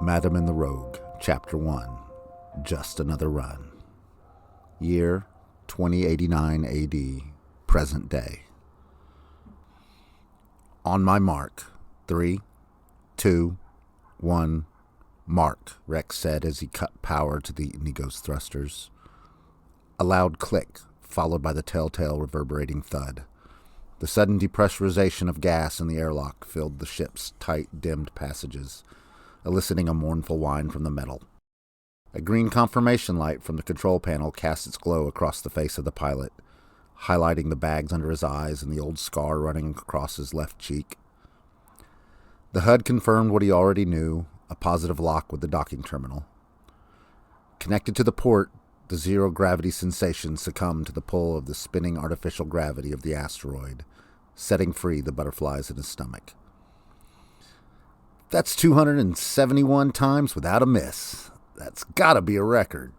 Madam and the Rogue, Chapter 1, Just Another Run. Year 2089 AD, present day. On my mark. 3, 2, 1, mark, Rex said as he cut power to the Inigo's thrusters. A loud click, followed by the telltale reverberating thud. The sudden depressurization of gas in the airlock filled the ship's tight, dimmed passages, eliciting a mournful whine from the metal. A green confirmation light from the control panel cast its glow across the face of the pilot, highlighting the bags under his eyes and the old scar running across his left cheek. The HUD confirmed what he already knew, a positive lock with the docking terminal. Connected to the port, the zero-gravity sensation succumbed to the pull of the spinning artificial gravity of the asteroid, setting free the butterflies in his stomach. That's 271 times without a miss. That's gotta be a record,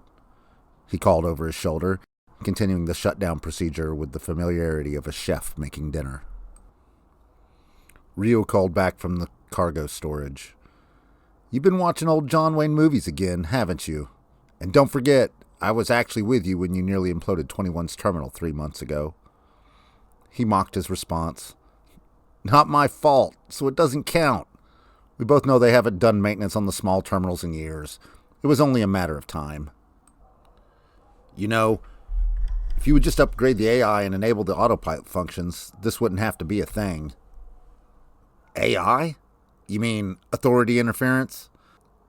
he called over his shoulder, continuing the shutdown procedure with the familiarity of a chef making dinner. Rio called back from the cargo storage. You've been watching old John Wayne movies again, haven't you? And don't forget, I was actually with you when you nearly imploded 21's terminal 3 months ago. He mocked his response. Not my fault, so it doesn't count. We both know they haven't done maintenance on the small terminals in years. It was only a matter of time. You know, if you would just upgrade the AI and enable the autopilot functions, this wouldn't have to be a thing. AI? You mean authority interference?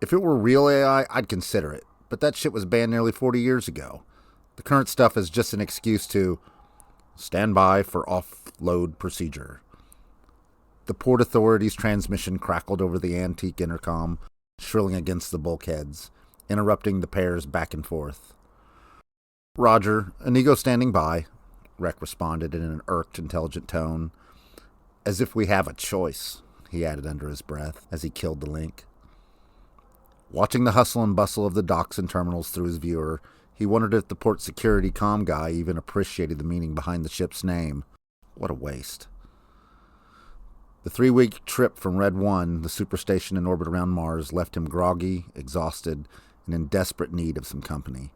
If it were real AI, I'd consider it, but that shit was banned nearly 40 years ago. The current stuff is just an excuse to stand by for offload procedure. The Port Authority's transmission crackled over the antique intercom, shrilling against the bulkheads, interrupting the pairs back and forth. Roger, Inigo standing by, Rek responded in an irked, intelligent tone. As if we have a choice, he added under his breath as he killed the link. Watching the hustle and bustle of the docks and terminals through his viewer, he wondered if the port security comm guy even appreciated the meaning behind the ship's name. What a waste. The 3-week trip from Red 1, the superstation in orbit around Mars, left him groggy, exhausted, and in desperate need of some company.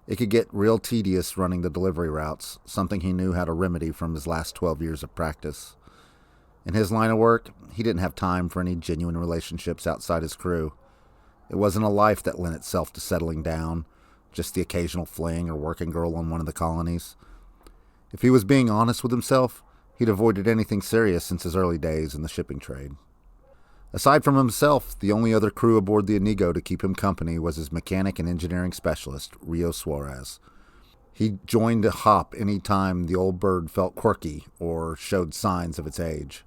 It could get real tedious running the delivery routes, something he knew how to remedy from his last 12 years of practice. In his line of work, he didn't have time for any genuine relationships outside his crew. It wasn't a life that lent itself to settling down, just the occasional fling or working girl on one of the colonies. If he was being honest with himself, he'd avoided anything serious since his early days in the shipping trade. Aside from himself, the only other crew aboard the Inigo to keep him company was his mechanic and engineering specialist, Rio Suarez. He joined a hop any time the old bird felt quirky or showed signs of its age,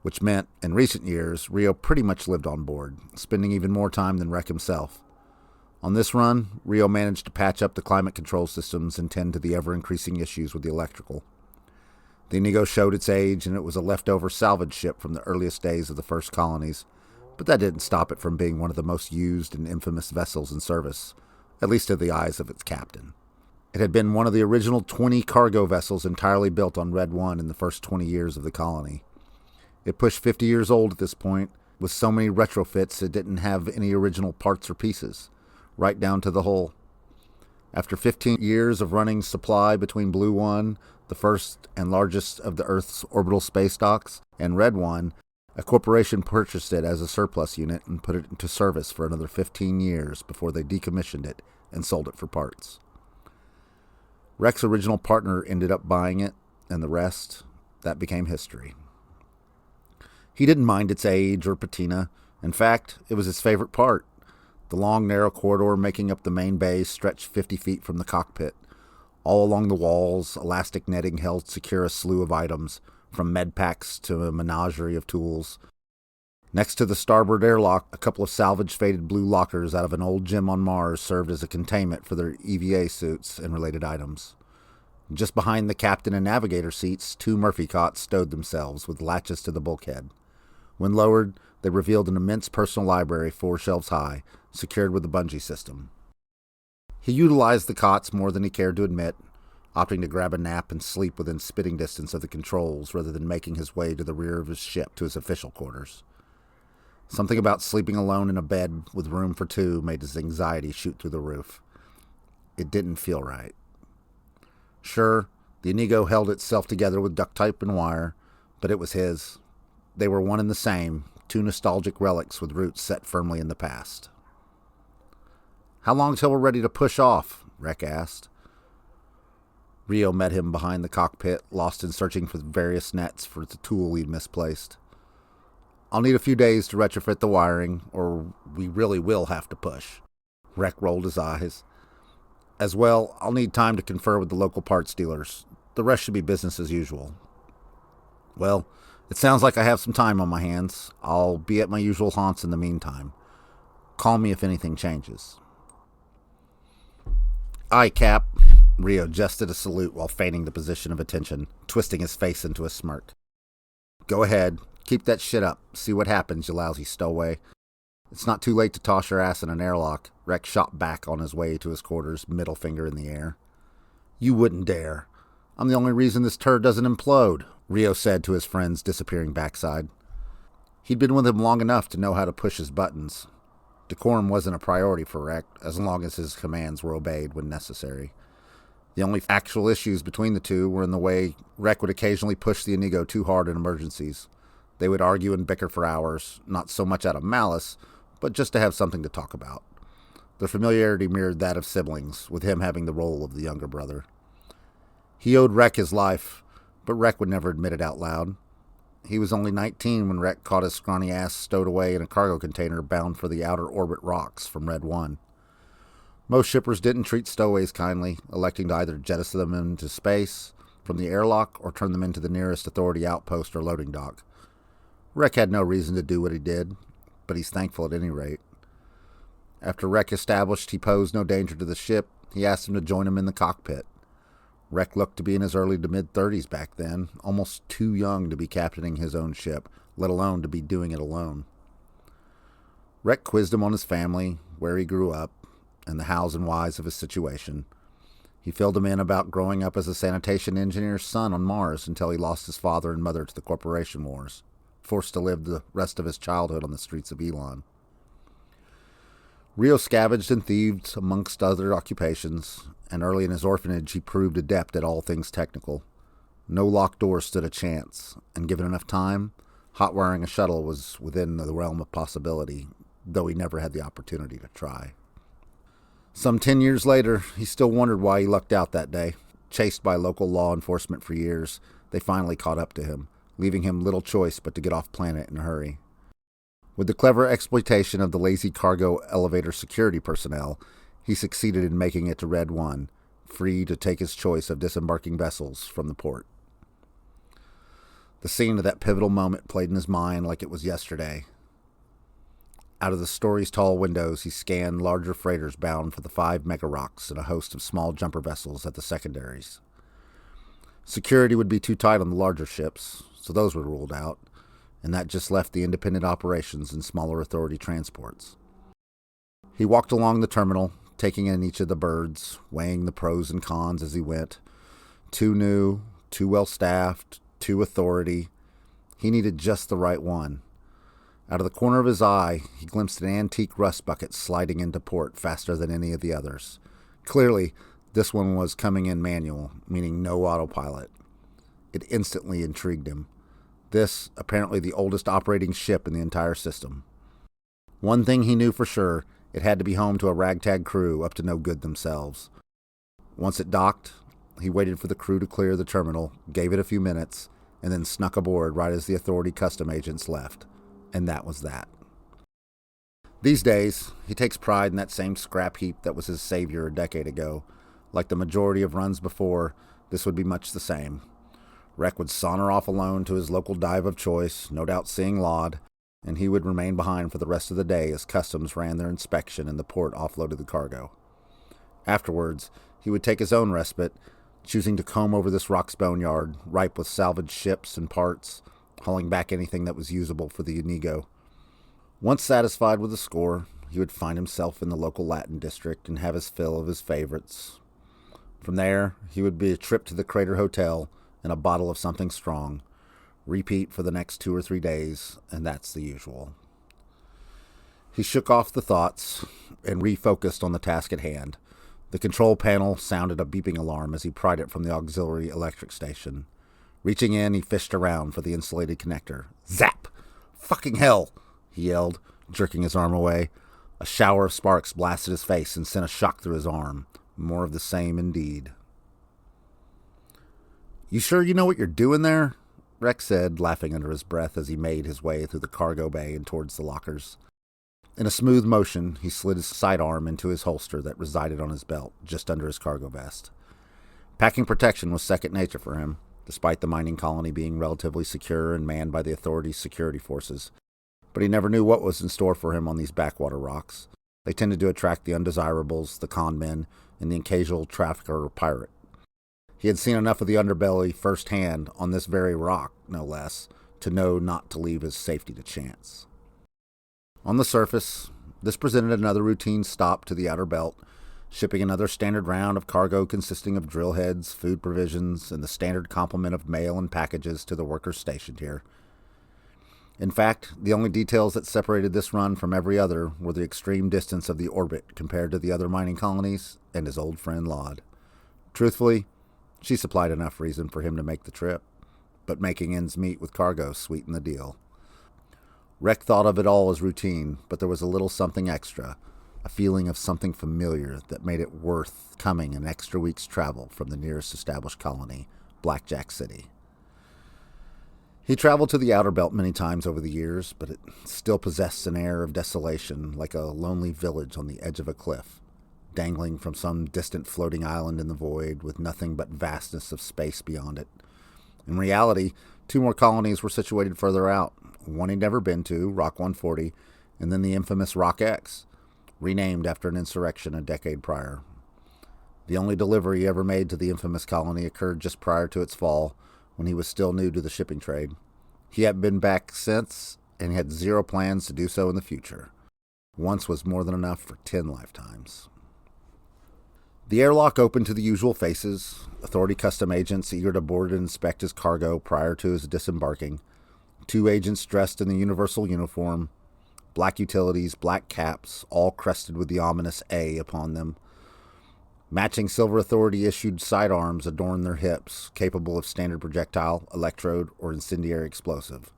which meant, in recent years, Rio pretty much lived on board, spending even more time than Rek himself. On this run, Rio managed to patch up the climate control systems and tend to the ever-increasing issues with the electrical. The Inigo showed its age, and it was a leftover salvage ship from the earliest days of the first colonies, but that didn't stop it from being one of the most used and infamous vessels in service, at least to the eyes of its captain. It had been one of the original 20 cargo vessels entirely built on Red 1 in the first 20 years of the colony. It pushed 50 years old at this point, with so many retrofits it didn't have any original parts or pieces, right down to the hull. After 15 years of running supply between Blue 1, the first and largest of the Earth's orbital space docks, and Red 1, a corporation purchased it as a surplus unit and put it into service for another 15 years before they decommissioned it and sold it for parts. Rek's original partner ended up buying it, and the rest, that became history. He didn't mind its age or patina. In fact, it was his favorite part. The long, narrow corridor making up the main bay stretched 50 feet from the cockpit. All along the walls, elastic netting held secure a slew of items, from med packs to a menagerie of tools. Next to the starboard airlock, a couple of salvaged faded blue lockers out of an old gym on Mars served as a containment for their EVA suits and related items. Just behind the captain and navigator seats, 2 Murphy cots stowed themselves with latches to the bulkhead. When lowered, they revealed an immense personal library 4 shelves high, secured with a bungee system. He utilized the cots more than he cared to admit, opting to grab a nap and sleep within spitting distance of the controls rather than making his way to the rear of his ship to his official quarters. Something about sleeping alone in a bed with room for two made his anxiety shoot through the roof. It didn't feel right. Sure, the Inigo held itself together with duct tape and wire, but it was his. They were one and the same, two nostalgic relics with roots set firmly in the past. "How long till we're ready to push off?" Rek asked. Rio met him behind the cockpit, lost in searching for various nets for the tool he'd misplaced. "I'll need a few days to retrofit the wiring, or we really will have to push." Rek rolled his eyes. "As well, I'll need time to confer with the local parts dealers. The rest should be business as usual." "Well, it sounds like I have some time on my hands. I'll be at my usual haunts in the meantime. Call me if anything changes." "Aye, Cap." Rio gestured a salute while feigning the position of attention, twisting his face into a smirk. "Go ahead. Keep that shit up. See what happens, you lousy stowaway. It's not too late to toss your ass in an airlock." Rek shot back on his way to his quarters, middle finger in the air. "You wouldn't dare. I'm the only reason this turd doesn't implode," Rio said to his friend's disappearing backside. He'd been with him long enough to know how to push his buttons. Decorum wasn't a priority for Rek, as long as his commands were obeyed when necessary. The only actual issues between the two were in the way Rek would occasionally push the Inigo too hard in emergencies. They would argue and bicker for hours, not so much out of malice, but just to have something to talk about. Their familiarity mirrored that of siblings, with him having the role of the younger brother. He owed Rek his life, but Rek would never admit it out loud. He was only 19 when Rek caught his scrawny ass stowed away in a cargo container bound for the outer orbit rocks from Red 1. Most shippers didn't treat stowaways kindly, electing to either jettison them into space from the airlock or turn them into the nearest authority outpost or loading dock. Rek had no reason to do what he did, but he's thankful at any rate. After Rek established he posed no danger to the ship, he asked him to join him in the cockpit. Rek looked to be in his early to mid-30s back then, almost too young to be captaining his own ship, let alone to be doing it alone. Rek quizzed him on his family, where he grew up, and the hows and whys of his situation. He filled him in about growing up as a sanitation engineer's son on Mars until he lost his father and mother to the corporation wars, forced to live the rest of his childhood on the streets of Elon. Rio scavenged and thieved amongst other occupations, and early in his orphanage he proved adept at all things technical. No locked door stood a chance, and given enough time, hot-wiring a shuttle was within the realm of possibility, though he never had the opportunity to try. Some 10 years later, he still wondered why he lucked out that day. Chased by local law enforcement for years, they finally caught up to him, leaving him little choice but to get off planet in a hurry. With the clever exploitation of the lazy cargo elevator security personnel, he succeeded in making it to Red 1, free to take his choice of disembarking vessels from the port. The scene of that pivotal moment played in his mind like it was yesterday. Out of the story's tall windows, he scanned larger freighters bound for the 5 mega-rocks and a host of small jumper vessels at the secondaries. Security would be too tight on the larger ships, so those were ruled out, and that just left the independent operations and smaller authority transports. He walked along the terminal, taking in each of the birds, weighing the pros and cons as he went. Too new, too well-staffed, too authority. He needed just the right one. Out of the corner of his eye, he glimpsed an antique rust bucket sliding into port faster than any of the others. Clearly, this one was coming in manual, meaning no autopilot. It instantly intrigued him. This, apparently the oldest operating ship in the entire system. One thing he knew for sure, it had to be home to a ragtag crew up to no good themselves. Once it docked, he waited for the crew to clear the terminal, gave it a few minutes, and then snuck aboard right as the authority custom agents left. And that was that. These days, he takes pride in that same scrap heap that was his savior a decade ago. Like the majority of runs before, this would be much the same. Rek would saunter off alone to his local dive of choice, no doubt seeing Laude, and he would remain behind for the rest of the day as customs ran their inspection and the port offloaded the cargo. Afterwards, he would take his own respite, choosing to comb over this rock's boneyard, ripe with salvaged ships and parts, hauling back anything that was usable for the Inigo. Once satisfied with the score, he would find himself in the local Latin district and have his fill of his favorites. From there, he would be a trip to the Crater Hotel and a bottle of something strong. Repeat for the next 2 or 3 days, and that's the usual. He shook off the thoughts and refocused on the task at hand. The control panel sounded a beeping alarm as he pried it from the auxiliary electric station. Reaching in, he fished around for the insulated connector. Zap! Fucking hell! He yelled, jerking his arm away. A shower of sparks blasted his face and sent a shock through his arm. More of the same, indeed. You sure you know what you're doing there? Rex said, laughing under his breath as he made his way through the cargo bay and towards the lockers. In a smooth motion, he slid his sidearm into his holster that resided on his belt, just under his cargo vest. Packing protection was second nature for him, despite the mining colony being relatively secure and manned by the authorities' security forces. But he never knew what was in store for him on these backwater rocks. They tended to attract the undesirables, the con men, and the occasional trafficker or pirate. He had seen enough of the underbelly firsthand, on this very rock, no less, to know not to leave his safety to chance. On the surface, this presented another routine stop to the outer belt, shipping another standard round of cargo consisting of drill heads, food provisions, and the standard complement of mail and packages to the workers stationed here. In fact, the only details that separated this run from every other were the extreme distance of the orbit compared to the other mining colonies and his old friend Laude. Truthfully, she supplied enough reason for him to make the trip, but making ends meet with cargo sweetened the deal. Rek thought of it all as routine, but there was a little something extra, a feeling of something familiar that made it worth coming an extra week's travel from the nearest established colony, Blackjack City. He traveled to the outer belt many times over the years, but it still possessed an air of desolation, like a lonely village on the edge of a cliff, dangling from some distant floating island in the void with nothing but vastness of space beyond it. In reality, 2 more colonies were situated further out, one he'd never been to, Rock 140, and then the infamous Rock X, renamed after an insurrection a decade prior. The only delivery he ever made to the infamous colony occurred just prior to its fall, when he was still new to the shipping trade. He hadn't been back since, and had zero plans to do so in the future. Once was more than enough for 10 lifetimes. The airlock opened to the usual faces, authority custom agents eager to board and inspect his cargo prior to his disembarking, 2 agents dressed in the universal uniform, black utilities, black caps, all crested with the ominous A upon them. Matching Silver Authority-issued sidearms adorned their hips, capable of standard projectile, electrode, or incendiary explosive.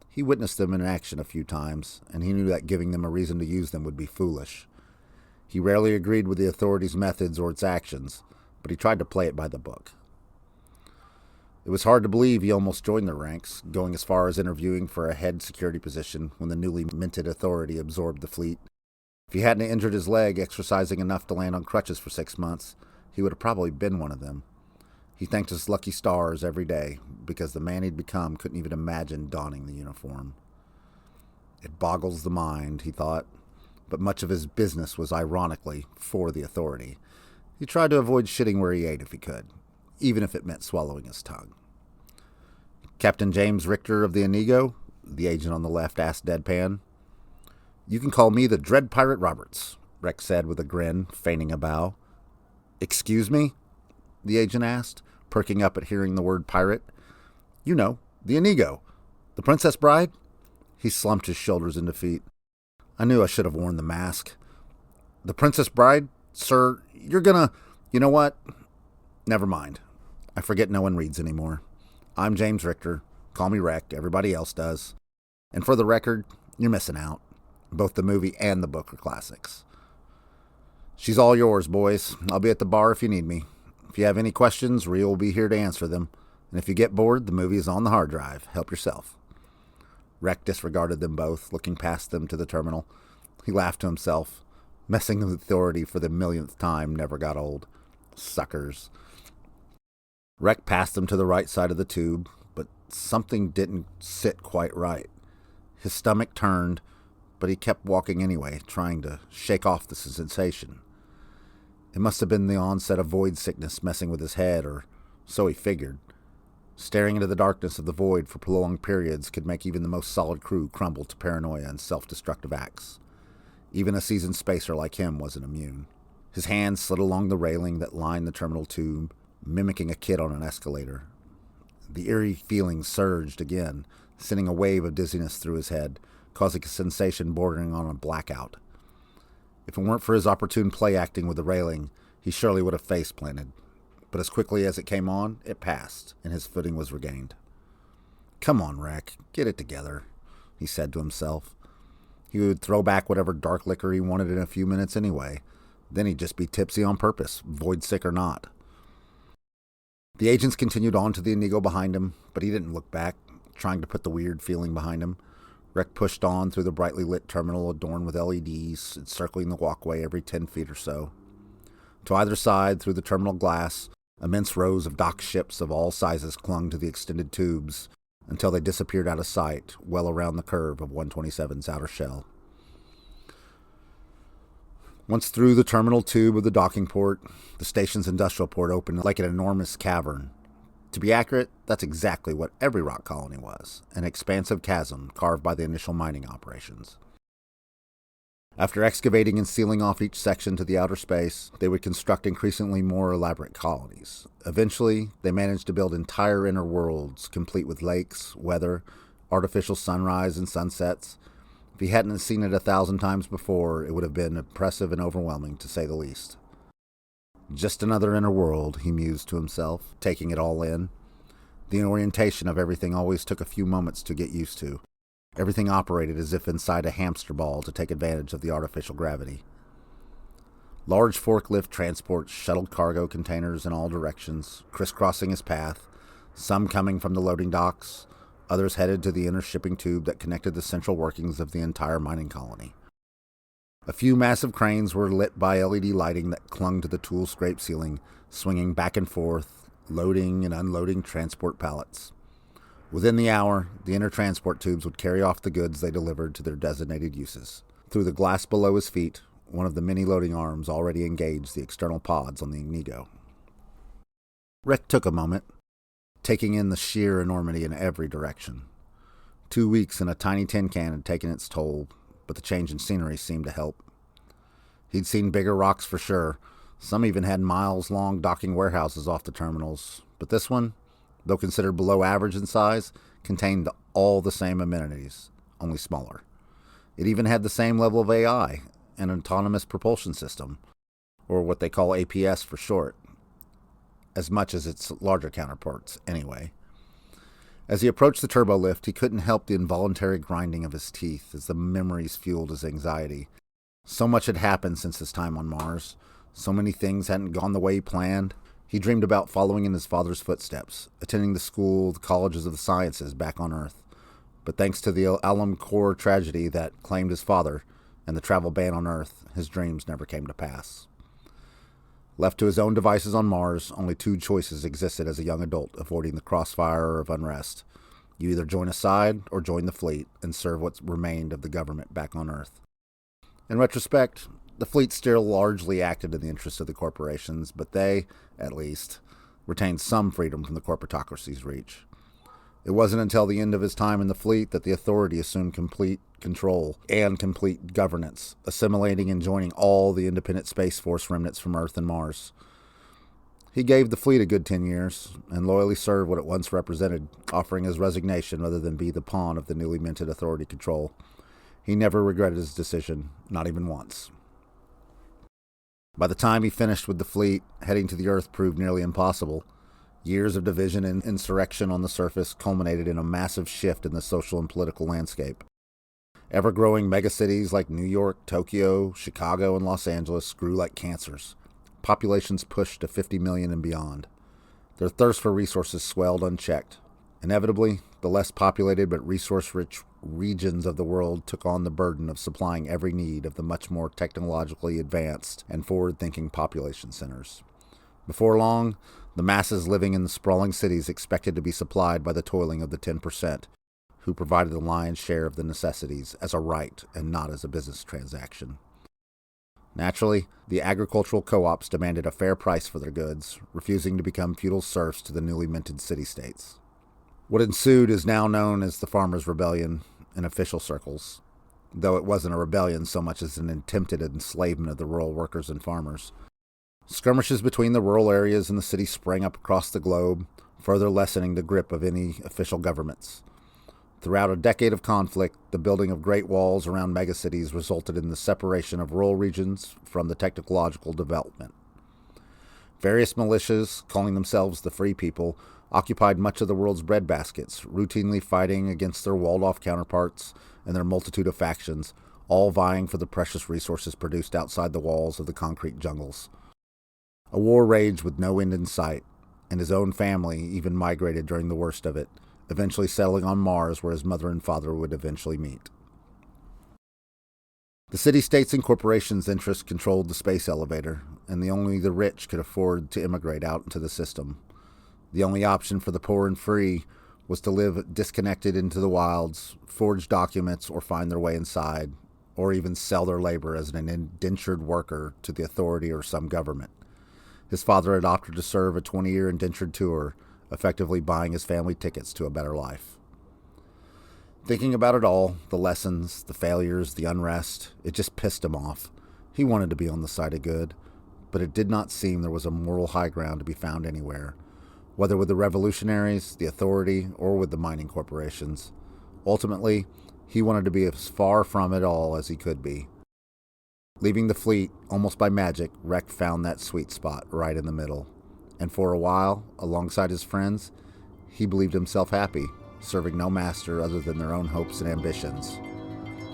He witnessed them in action a few times, and he knew that giving them a reason to use them would be foolish. He rarely agreed with the authorities' methods or its actions, but he tried to play it by the book. It was hard to believe he almost joined the ranks, going as far as interviewing for a head security position when the newly minted authority absorbed the fleet. If he hadn't injured his leg exercising enough to land on crutches for 6 months, he would have probably been one of them. He thanked his lucky stars every day, because the man he'd become couldn't even imagine donning the uniform. It boggles the mind, he thought, but much of his business was ironically for the authority. He tried to avoid shitting where he ate if he could, even if it meant swallowing his tongue. Captain James Richter of the Inigo, the agent on the left asked deadpan. You can call me the Dread Pirate Roberts, Rex said with a grin, feigning a bow. Excuse me? The agent asked, perking up at hearing the word pirate. You know, the Inigo. The Princess Bride? He slumped his shoulders in defeat. I knew I should have worn the mask. The Princess Bride? Sir, you're gonna... You know what? Never mind. I forget no one reads anymore. I'm James Richter. Call me Rek. Everybody else does. And for the record, you're missing out. Both the movie and the book are classics. She's all yours, boys. I'll be at the bar if you need me. If you have any questions, Rio will be here to answer them. And if you get bored, the movie is on the hard drive. Help yourself. Rek disregarded them both, looking past them to the terminal. He laughed to himself. Messing with authority for the millionth time never got old. Suckers. Rek passed them to the right side of the tube, but something didn't sit quite right. His stomach turned, but he kept walking anyway, trying to shake off the sensation. It must have been the onset of void sickness messing with his head, or so he figured. Staring into the darkness of the void for prolonged periods could make even the most solid crew crumble to paranoia and self-destructive acts. Even a seasoned spacer like him wasn't immune. His hands slid along the railing that lined the terminal tube, mimicking a kid on an escalator. The eerie feeling surged again, sending a wave of dizziness through his head, causing a sensation bordering on a blackout. If it weren't for his opportune play acting with the railing, he surely would have face planted. But as quickly as it came on, it passed, and his footing was regained. "Come on, Rack, get it together," he said to himself. He would throw back whatever dark liquor he wanted in a few minutes anyway. Then he'd just be tipsy on purpose, void sick or not. The agents continued on to the Inigo behind him, but he didn't look back, trying to put the weird feeling behind him. Rek pushed on through the brightly lit terminal adorned with LEDs, encircling the walkway every 10 feet or so. To either side, through the terminal glass, immense rows of docked ships of all sizes clung to the extended tubes until they disappeared out of sight, well around the curve of 127's outer shell. Once through the terminal tube of the docking port, the station's industrial port opened like an enormous cavern. To be accurate, that's exactly what every rock colony was, an expansive chasm carved by the initial mining operations. After excavating and sealing off each section to the outer space, they would construct increasingly more elaborate colonies. Eventually, they managed to build entire inner worlds, complete with lakes, weather, artificial sunrise and sunsets. If he hadn't seen it 1,000 times before, it would have been impressive and overwhelming, to say the least. Just another inner world, he mused to himself, taking it all in. The orientation of everything always took a few moments to get used to. Everything operated as if inside a hamster ball to take advantage of the artificial gravity. Large forklift transports shuttled cargo containers in all directions, crisscrossing his path, some coming from the loading docks, others headed to the inner shipping tube that connected the central workings of the entire mining colony. A few massive cranes were lit by LED lighting that clung to the tool scrape ceiling, swinging back and forth, loading and unloading transport pallets. Within the hour, the inner transport tubes would carry off the goods they delivered to their designated uses. Through the glass below his feet, one of the many loading arms already engaged the external pods on the Inigo. Rek took a moment, taking in the sheer enormity in every direction. 2 weeks in a tiny tin can had taken its toll, but the change in scenery seemed to help. He'd seen bigger rocks for sure. Some even had miles-long docking warehouses off the terminals, but this one, though considered below average in size, contained all the same amenities, only smaller. It even had the same level of AI, an autonomous propulsion system, or what they call APS for short, as much as its larger counterparts, anyway. As he approached the turbo lift, he couldn't help the involuntary grinding of his teeth as the memories fueled his anxiety. So much had happened since his time on Mars. So many things hadn't gone the way he planned. He dreamed about following in his father's footsteps, attending the colleges of the sciences back on Earth. But thanks to the Alum Core tragedy that claimed his father and the travel ban on Earth, his dreams never came to pass. Left to his own devices on Mars, only 2 choices existed as a young adult, avoiding the crossfire of unrest. You either join a side or join the fleet and serve what remained of the government back on Earth. In retrospect, the fleet still largely acted in the interests of the corporations, but they, at least, retained some freedom from the corporatocracy's reach. It wasn't until the end of his time in the fleet that the authority assumed complete control and complete governance, assimilating and joining all the independent Space Force remnants from Earth and Mars. He gave the fleet a good 10 years, and loyally served what it once represented, offering his resignation rather than be the pawn of the newly minted authority control. He never regretted his decision, not even once. By the time he finished with the fleet, heading to the Earth proved nearly impossible. Years of division and insurrection on the surface culminated in a massive shift in the social and political landscape. Ever-growing megacities like New York, Tokyo, Chicago, and Los Angeles grew like cancers. Populations pushed to 50 million and beyond. Their thirst for resources swelled unchecked. Inevitably, the less populated but resource-rich regions of the world took on the burden of supplying every need of the much more technologically advanced and forward-thinking population centers. Before long, the masses living in the sprawling cities expected to be supplied by the toiling of the 10%, who provided the lion's share of the necessities as a right and not as a business transaction. Naturally, the agricultural co-ops demanded a fair price for their goods, refusing to become feudal serfs to the newly minted city-states. What ensued is now known as the Farmers' Rebellion in official circles, though it wasn't a rebellion so much as an attempted enslavement of the rural workers and farmers. Skirmishes between the rural areas and the city sprang up across the globe, further lessening the grip of any official governments. Throughout a decade of conflict, the building of great walls around megacities resulted in the separation of rural regions from the technological development. Various militias, calling themselves the Free People, occupied much of the world's breadbaskets, routinely fighting against their walled-off counterparts and their multitude of factions, all vying for the precious resources produced outside the walls of the concrete jungles. A war raged with no end in sight, and his own family even migrated during the worst of it, eventually settling on Mars where his mother and father would eventually meet. The city-states and corporations' interests controlled the space elevator, and only the rich could afford to immigrate out into the system. The only option for the poor and free was to live disconnected into the wilds, forge documents, or find their way inside, or even sell their labor as an indentured worker to the authority or some government. His father had opted to serve a 20-year indentured tour, effectively buying his family tickets to a better life. Thinking about it all, the lessons, the failures, the unrest, it just pissed him off. He wanted to be on the side of good, but it did not seem there was a moral high ground to be found anywhere, whether with the revolutionaries, the authority, or with the mining corporations. Ultimately, he wanted to be as far from it all as he could be. Leaving the fleet, almost by magic, Rex found that sweet spot right in the middle. And for a while, alongside his friends, he believed himself happy, serving no master other than their own hopes and ambitions.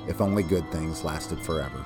If only good things lasted forever.